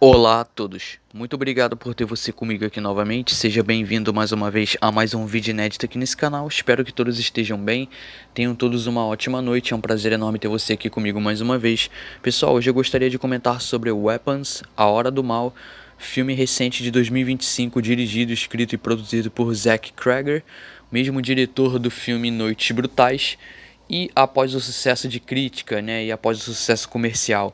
Olá a todos, muito obrigado por ter você comigo aqui novamente, seja bem-vindo mais uma vez a mais um vídeo inédito aqui nesse canal, espero que todos estejam bem, tenham todos uma ótima noite, é um prazer enorme ter você aqui comigo mais uma vez. Pessoal, hoje eu gostaria de comentar sobre Weapons, A Hora do Mal, filme recente de 2025, dirigido, escrito e produzido por Zach Cregger, mesmo diretor do filme Noites Brutais. E após o sucesso de crítica, e após o sucesso comercial,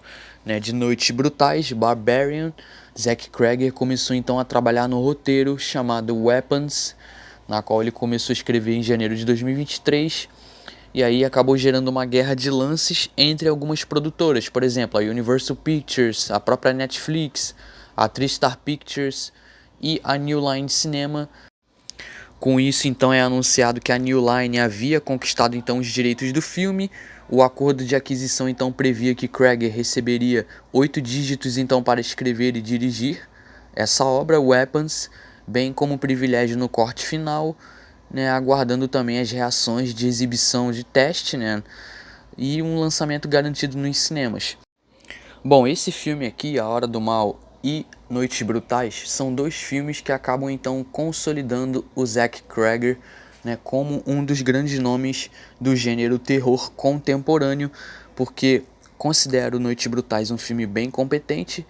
de Noites Brutais, Barbarian, Zach Cregger começou então a trabalhar no roteiro chamado Weapons, na qual ele começou a escrever em janeiro de 2023, e aí acabou gerando uma guerra de lances entre algumas produtoras, por exemplo, a Universal Pictures, a própria Netflix, a TriStar Pictures e a New Line Cinema. Com isso, então, é anunciado que a New Line havia conquistado então os direitos do filme. O acordo de aquisição então previa que Cregger receberia 8 dígitos então para escrever e dirigir essa obra, Weapons, bem como privilégio no corte final, aguardando também as reações de exibição de teste, e um lançamento garantido nos cinemas. Bom, esse filme aqui, A Hora do Mal e Noites Brutais, são dois filmes que acabam então consolidando o Zach Cregger, como um dos grandes nomes do gênero terror contemporâneo, porque considero Noites Brutais um filme bem competente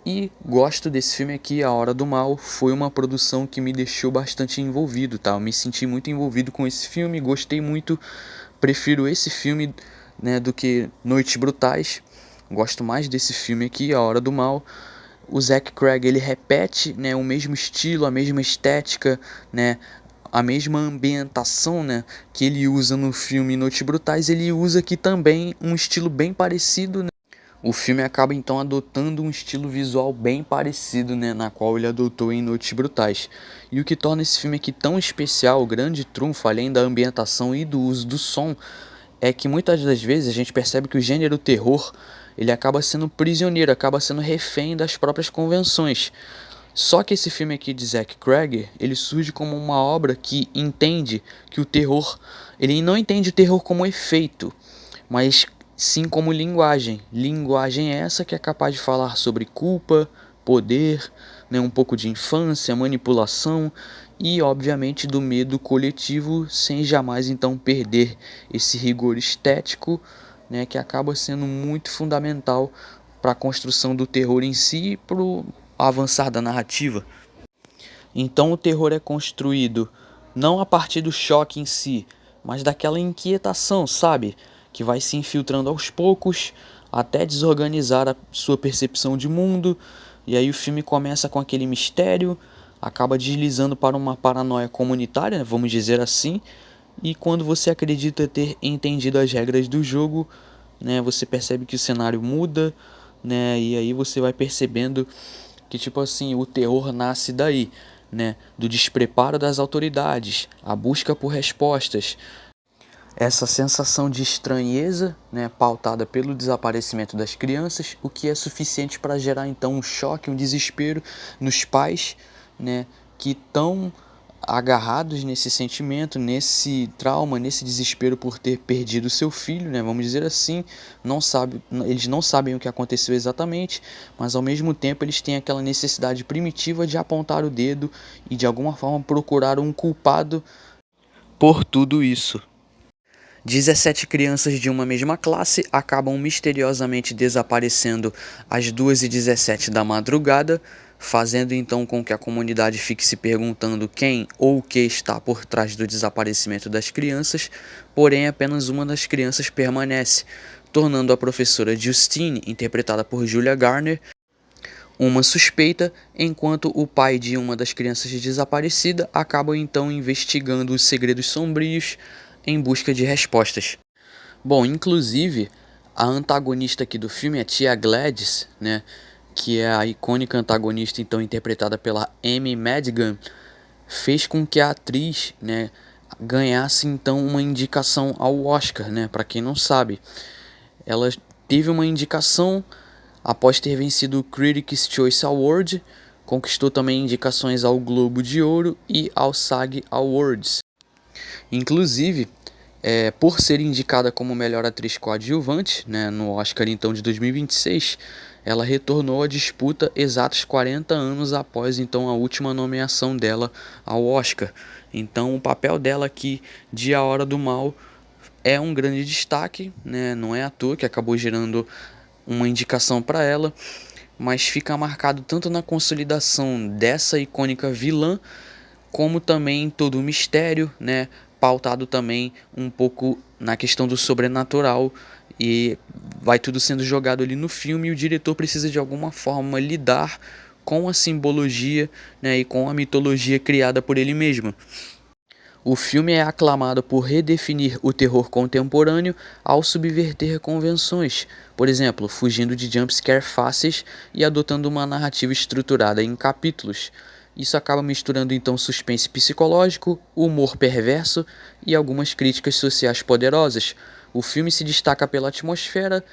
e gosto desse filme aqui, A Hora do Mal. Foi uma produção que me deixou bastante envolvido, tá? Eu me senti muito envolvido com esse filme, gostei muito, prefiro esse filme, do que Noites Brutais. Gosto mais desse filme aqui, A Hora do Mal. O Zach Cregger, ele repete, o mesmo estilo, a mesma estética, a mesma ambientação, que ele usa no filme Noites Brutais, ele usa aqui também um estilo bem parecido, O filme acaba então adotando um estilo visual bem parecido, na qual ele adotou em Noites Brutais. E o que torna esse filme aqui tão especial, o grande trunfo, além da ambientação e do uso do som, é que muitas das vezes a gente percebe que o gênero terror, ele acaba sendo prisioneiro, acaba sendo refém das próprias convenções. Só que esse filme aqui de Zach Cregger, ele surge como uma obra que entende que o terror, ele não entende o terror como efeito, mas sim como linguagem. Linguagem essa que é capaz de falar sobre culpa, poder, um pouco de infância, manipulação e, obviamente, do medo coletivo, sem jamais então perder esse rigor estético, que acaba sendo muito fundamental para a construção do terror em si e para o avançar da narrativa. Então o terror é construído não a partir do choque em si, mas daquela inquietação, sabe? Que vai se infiltrando aos poucos até desorganizar a sua percepção de mundo. E aí o filme começa com aquele mistério, acaba deslizando para uma paranoia comunitária, vamos dizer assim. E quando você acredita ter entendido as regras do jogo, você percebe que o cenário muda, e aí você vai percebendo que, tipo assim, o terror nasce daí, do despreparo das autoridades, a busca por respostas, essa sensação de estranheza, pautada pelo desaparecimento das crianças, o que é suficiente para gerar então um choque, um desespero nos pais, que estão agarrados nesse sentimento, nesse trauma, nesse desespero por ter perdido seu filho, vamos dizer assim, eles não sabem o que aconteceu exatamente, mas ao mesmo tempo eles têm aquela necessidade primitiva de apontar o dedo e de alguma forma procurar um culpado por tudo isso. 17 crianças de uma mesma classe acabam misteriosamente desaparecendo às 2h17 da madrugada, fazendo então com que a comunidade fique se perguntando quem ou o que está por trás do desaparecimento das crianças, porém apenas uma das crianças permanece, tornando a professora Justine, interpretada por Julia Garner, uma suspeita, enquanto o pai de uma das crianças desaparecida acaba então investigando os segredos sombrios em busca de respostas. Bom, inclusive, a antagonista aqui do filme, a tia Gladys, que é a icônica antagonista então interpretada pela Amy Madigan, fez com que a atriz, ganhasse então uma indicação ao Oscar, para quem não sabe. Ela teve uma indicação após ter vencido o Critics' Choice Award, conquistou também indicações ao Globo de Ouro e ao SAG Awards. Inclusive, Por ser indicada como melhor atriz coadjuvante, né, no Oscar então de 2026, ela retornou à disputa exatos 40 anos após então a última nomeação dela ao Oscar. Então o papel dela aqui de A Hora do Mal é um grande destaque, né? Não é à toa que acabou gerando uma indicação para ela, mas fica marcado tanto na consolidação dessa icônica vilã, como também todo o mistério, né? Pautado também um pouco na questão do sobrenatural, e vai tudo sendo jogado ali no filme, e o diretor precisa de alguma forma lidar com a simbologia, né, e com a mitologia criada por ele mesmo. O filme é aclamado por redefinir o terror contemporâneo ao subverter convenções, por exemplo, fugindo de jumpscare fáceis e adotando uma narrativa estruturada em capítulos. Isso acaba misturando então suspense psicológico, humor perverso e algumas críticas sociais poderosas. O filme se destaca pela atmosfera,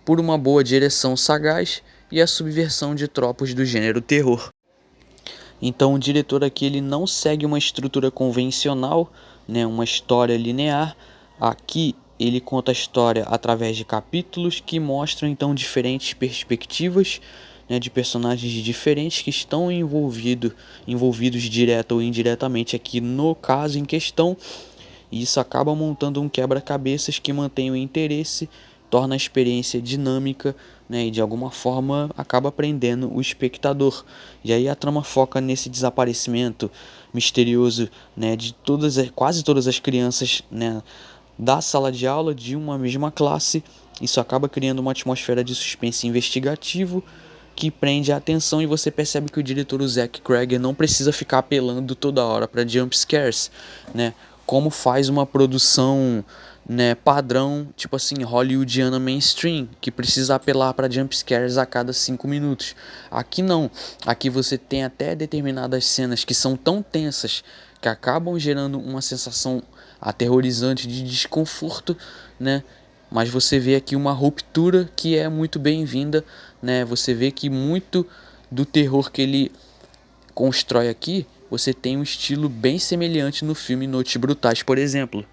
por uma boa direção sagaz e a subversão de tropos do gênero terror. Então o diretor aqui ele não segue uma estrutura convencional, né, uma história linear. Aqui ele conta a história através de capítulos que mostram então diferentes perspectivas, né, de personagens diferentes que estão envolvidos direta ou indiretamente aqui no caso em questão. E isso acaba montando um quebra-cabeças que mantém o interesse, torna a experiência dinâmica, né, e de alguma forma acaba prendendo o espectador. E aí a trama foca nesse desaparecimento misterioso, né, de quase todas as crianças, né, da sala de aula de uma mesma classe. Isso acaba criando uma atmosfera de suspense investigativo que prende a atenção, e você percebe que o diretor, o Zach Cregger, não precisa ficar apelando toda hora para jump scares, né? Como faz uma produção, né, padrão, tipo assim, hollywoodiana mainstream, que precisa apelar para jump scares a cada 5 minutos. Aqui não. Aqui você tem até determinadas cenas que são tão tensas que acabam gerando uma sensação aterrorizante de desconforto, né? Mas você vê aqui uma ruptura que é muito bem-vinda, né? Você vê que muito do terror que ele constrói aqui, você tem um estilo bem semelhante no filme Noites Brutais, por exemplo.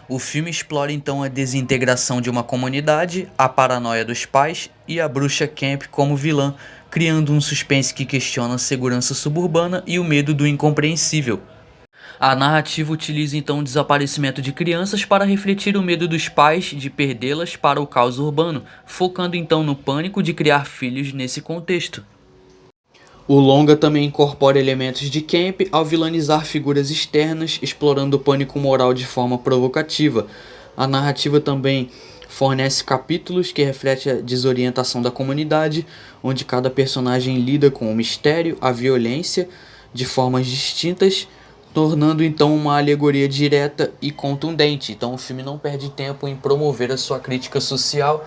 O filme explora então a desintegração de uma comunidade, a paranoia dos pais e a bruxa Camp como vilã, criando um suspense que questiona a segurança suburbana e o medo do incompreensível. A narrativa utiliza então o desaparecimento de crianças para refletir o medo dos pais de perdê-las para o caos urbano, focando então no pânico de criar filhos nesse contexto. O longa também incorpora elementos de camp ao vilanizar figuras externas, explorando o pânico moral de forma provocativa. A narrativa também fornece capítulos que refletem a desorientação da comunidade, onde cada personagem lida com o mistério, a violência, de formas distintas, tornando então uma alegoria direta e contundente. Então o filme não perde tempo em promover a sua crítica social,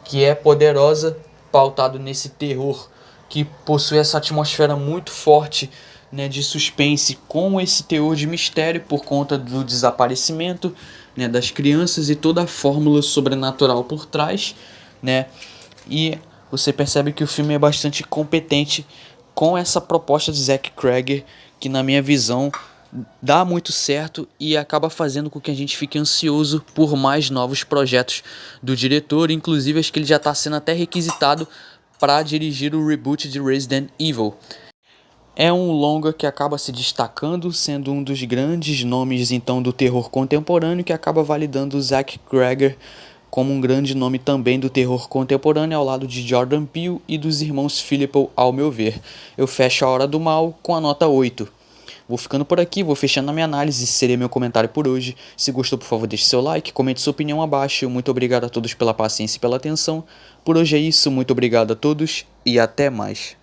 que é poderosa, pautado nesse terror que possui essa atmosfera muito forte, né, de suspense, com esse teor de mistério por conta do desaparecimento, né, das crianças e toda a fórmula sobrenatural por trás, né? E você percebe que o filme é bastante competente com essa proposta de Zach Cregger, que na minha visão dá muito certo e acaba fazendo com que a gente fique ansioso por mais novos projetos do diretor. Inclusive acho que ele já está sendo até requisitado para dirigir o reboot de Resident Evil. É um longa que acaba se destacando, sendo um dos grandes nomes então do terror contemporâneo, que acaba validando o Zach Cregger como um grande nome também do terror contemporâneo, ao lado de Jordan Peele e dos irmãos Philippou, ao meu ver. Eu fecho A Hora do Mal com a nota 8. Vou ficando por aqui, vou fechando a minha análise, esse seria meu comentário por hoje. Se gostou, por favor, deixe seu like, comente sua opinião abaixo. Muito obrigado a todos pela paciência e pela atenção. Por hoje é isso, muito obrigado a todos e até mais.